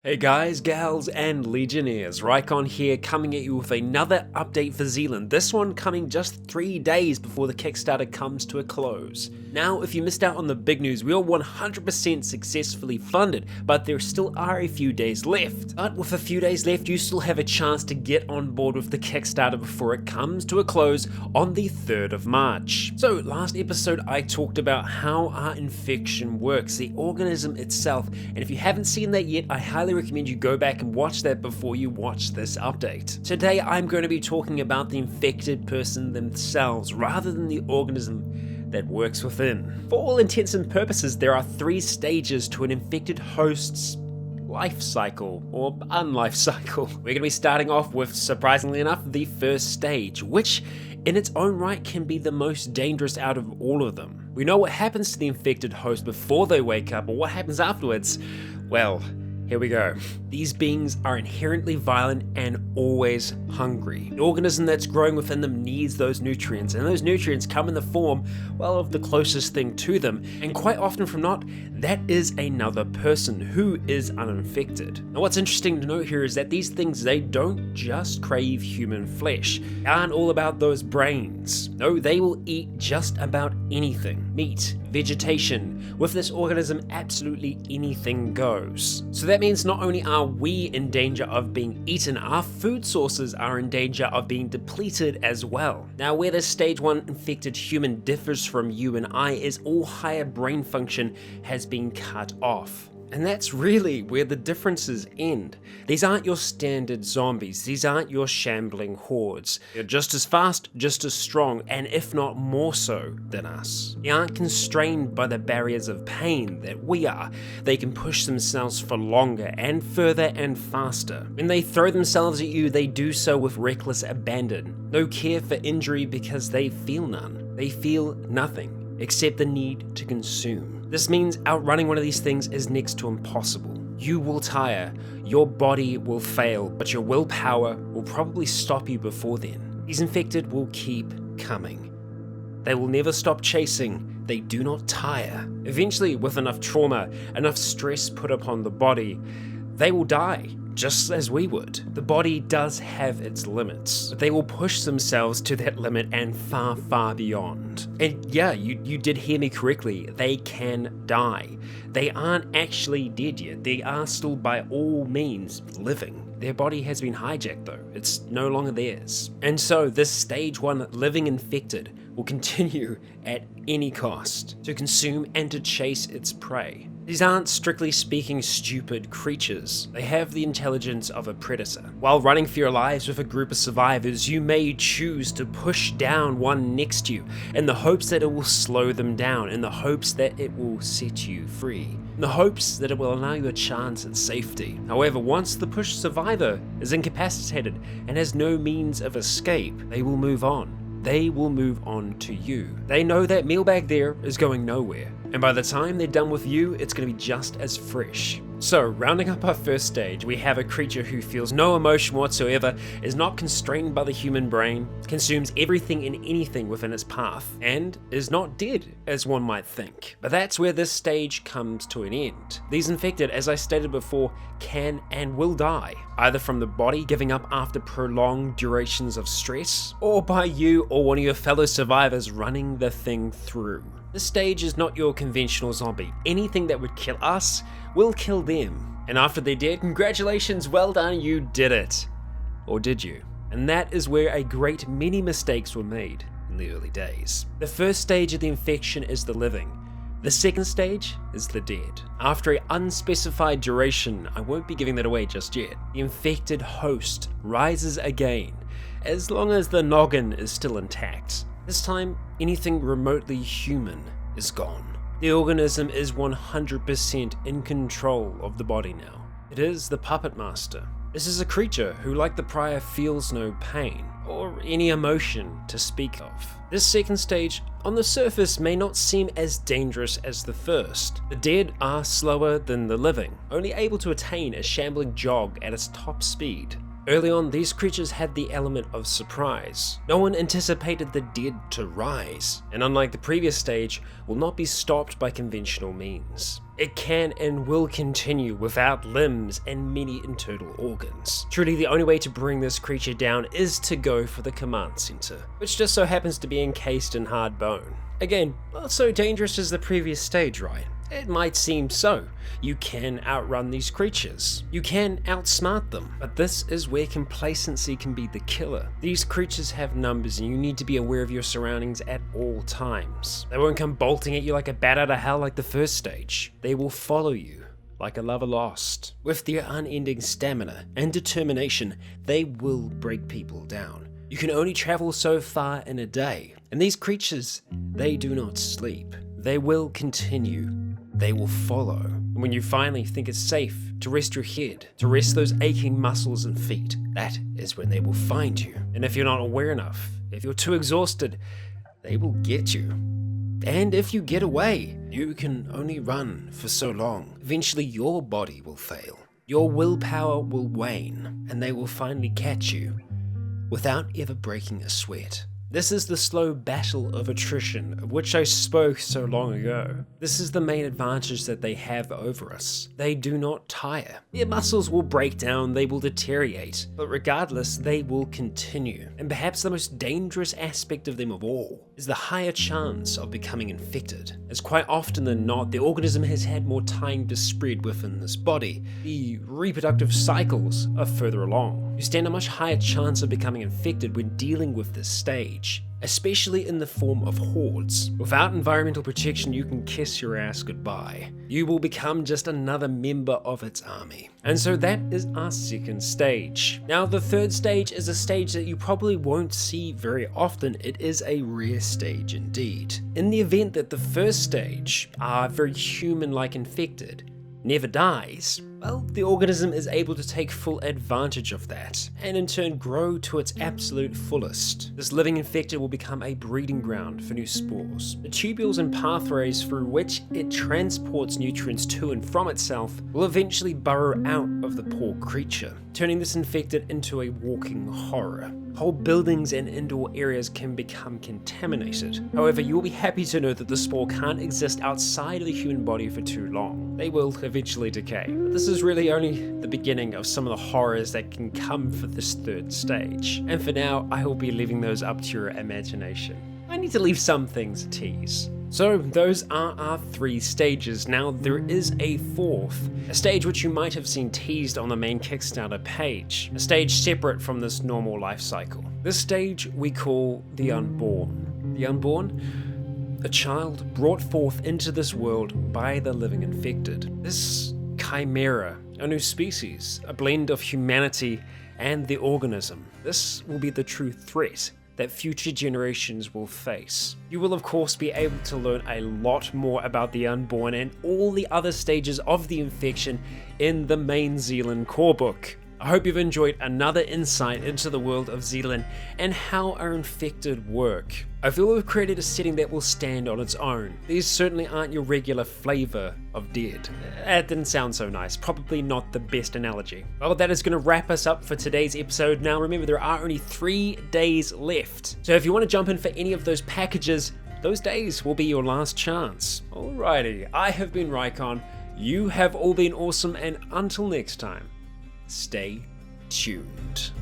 Hey guys, gals, and legionnaires, Rycon here coming at you with another update for Zealand, this one coming just 3 days before the Kickstarter comes to a close. Now, if you missed out on the big news, we are 100% successfully funded, but there still are a few days left. But with a few days left, you still have a chance to get on board with the Kickstarter before it comes to a close on the 3rd of March. So, last episode I talked about how our infection works, the organism itself, and if you haven't seen that yet, I highly recommend you go back and watch that before you watch this update. Today I'm going to be talking about the infected person themselves rather than the organism that works within. For all intents and purposes, there are 3 stages to an infected host's life cycle or unlife cycle. We're going to be starting off with, surprisingly enough, the first stage, which in its own right can be the most dangerous out of all of them. We know what happens to the infected host before they wake up, or what happens afterwards. Well, here we go. These beings are inherently violent and always hungry. The organism that's growing within them needs those nutrients, and those nutrients come in the form, well, of the closest thing to them, and quite often from not, that is another person who is uninfected. Now what's interesting to note here is that these things, they don't just crave human flesh. They aren't all about those brains. No, they will eat just about anything. Meat, vegetation. With this organism, absolutely anything goes. So that means not only are we in danger of being eaten, our food sources are in danger of being depleted as well. Now, where this stage 1 infected human differs from you and I is all higher brain function has been cut off. And that's really where the differences end. These aren't your standard zombies, these aren't your shambling hordes. They're just as fast, just as strong, and if not more so than us. They aren't constrained by the barriers of pain that we are. They can push themselves for longer and further and faster. When they throw themselves at you, they do so with reckless abandon. No care for injury because they feel none. They feel nothing except the need to consume. This means outrunning one of these things is next to impossible. You will tire, your body will fail, but your willpower will probably stop you before then. These infected will keep coming. They will never stop chasing, they do not tire. Eventually, with enough trauma, enough stress put upon the body, they will die, just as we would. The body does have its limits, but they will push themselves to that limit and far, far beyond. And yeah, you did hear me correctly, they can die. They aren't actually dead yet, they are still by all means living. Their body has been hijacked though, it's no longer theirs. And so this stage 1 living infected will continue at any cost to consume and to chase its prey. These aren't strictly speaking stupid creatures. They have the intelligence of a predator. While running for your lives with a group of survivors, you may choose to push down one next to you in the hopes that it will slow them down, in the hopes that it will set you free, in the hopes that it will allow you a chance at safety. However, once the pushed survivor is incapacitated and has no means of escape, they will move on. They will move on to you. They know that meal back there is going nowhere, and by the time they're done with you, it's going to be just as fresh. So, rounding up our first stage, we have a creature who feels no emotion whatsoever, is not constrained by the human brain, consumes everything and anything within its path, and is not dead, as one might think. But that's where this stage comes to an end. These infected, as I stated before, can and will die, either from the body giving up after prolonged durations of stress, or by you or one of your fellow survivors running the thing through. This stage is not your conventional zombie. Anything that would kill us will kill them. And after they're dead, congratulations, well done, you did it. Or did you? And that is where a great many mistakes were made in the early days. The first stage of the infection is the living. The second stage is the dead. After an unspecified duration, I won't be giving that away just yet, the infected host rises again, as long as the noggin is still intact. This time, anything remotely human is gone. The organism is 100% in control of the body now. It is the puppet master. This is a creature who, like the prior, feels no pain or any emotion to speak of. This second stage, on the surface, may not seem as dangerous as the first. The dead are slower than the living, only able to attain a shambling jog at its top speed. Early on, these creatures had the element of surprise. No one anticipated the dead to rise, and unlike the previous stage, will not be stopped by conventional means. It can and will continue without limbs and many internal organs. Truly, the only way to bring this creature down is to go for the command center, which just so happens to be encased in hard bone. Again, not so dangerous as the previous stage, right? It might seem so. You can outrun these creatures. You can outsmart them. But this is where complacency can be the killer. These creatures have numbers and you need to be aware of your surroundings at all times. They won't come bolting at you like a bat out of hell like the first stage. They will follow you like a lover lost. With their unending stamina and determination, they will break people down. You can only travel so far in a day. And these creatures, they do not sleep. They will continue. They will follow. And when you finally think it's safe to rest your head, to rest those aching muscles and feet, that is when they will find you. And if you're not aware enough, if you're too exhausted, they will get you. And if you get away, you can only run for so long. Eventually your body will fail. Your willpower will wane, and they will finally catch you without ever breaking a sweat. This is the slow battle of attrition, of which I spoke so long ago. This is the main advantage that they have over us. They do not tire. Their muscles will break down, they will deteriorate, but regardless, they will continue. And perhaps the most dangerous aspect of them of all is the higher chance of becoming infected, as quite often than not, the organism has had more time to spread within this body. The reproductive cycles are further along. You stand a much higher chance of becoming infected when dealing with this stage, especially in the form of hordes. Without environmental protection, you can kiss your ass goodbye. You will become just another member of its army. And so that is our second stage. Now, the third stage is a stage that you probably won't see very often. It is a rare stage indeed. In the event that the first stage, very human-like infected, never dies, well, the organism is able to take full advantage of that, and in turn grow to its absolute fullest. This living infected will become a breeding ground for new spores. The tubules and pathways through which it transports nutrients to and from itself will eventually burrow out of the poor creature, turning this infected into a walking horror. Whole buildings and indoor areas can become contaminated. However, you will be happy to know that the spore can't exist outside of the human body for too long. They will eventually decay. But this is really only the beginning of some of the horrors that can come for this third stage. And for now, I will be leaving those up to your imagination. I need to leave some things a tease. So those are our 3 stages. Now there is a fourth, a stage which you might have seen teased on the main Kickstarter page, a stage separate from this normal life cycle. This stage we call the Unborn. The Unborn? A child brought forth into this world by the living infected. This chimera, a new species, a blend of humanity and the organism. This will be the true threat that future generations will face. You will of course be able to learn a lot more about the Unborn and all the other stages of the infection in the main Zealand core book. I hope you've enjoyed another insight into the world of Zealand and how our infected work. I feel we've created a setting that will stand on its own. These certainly aren't your regular flavor of dead. That didn't sound so nice, probably not the best analogy. Well, that is going to wrap us up for today's episode. Now remember, there are only 3 days left. So if you want to jump in for any of those packages, those days will be your last chance. Alrighty, I have been Rycon, you have all been awesome, and until next time, stay tuned.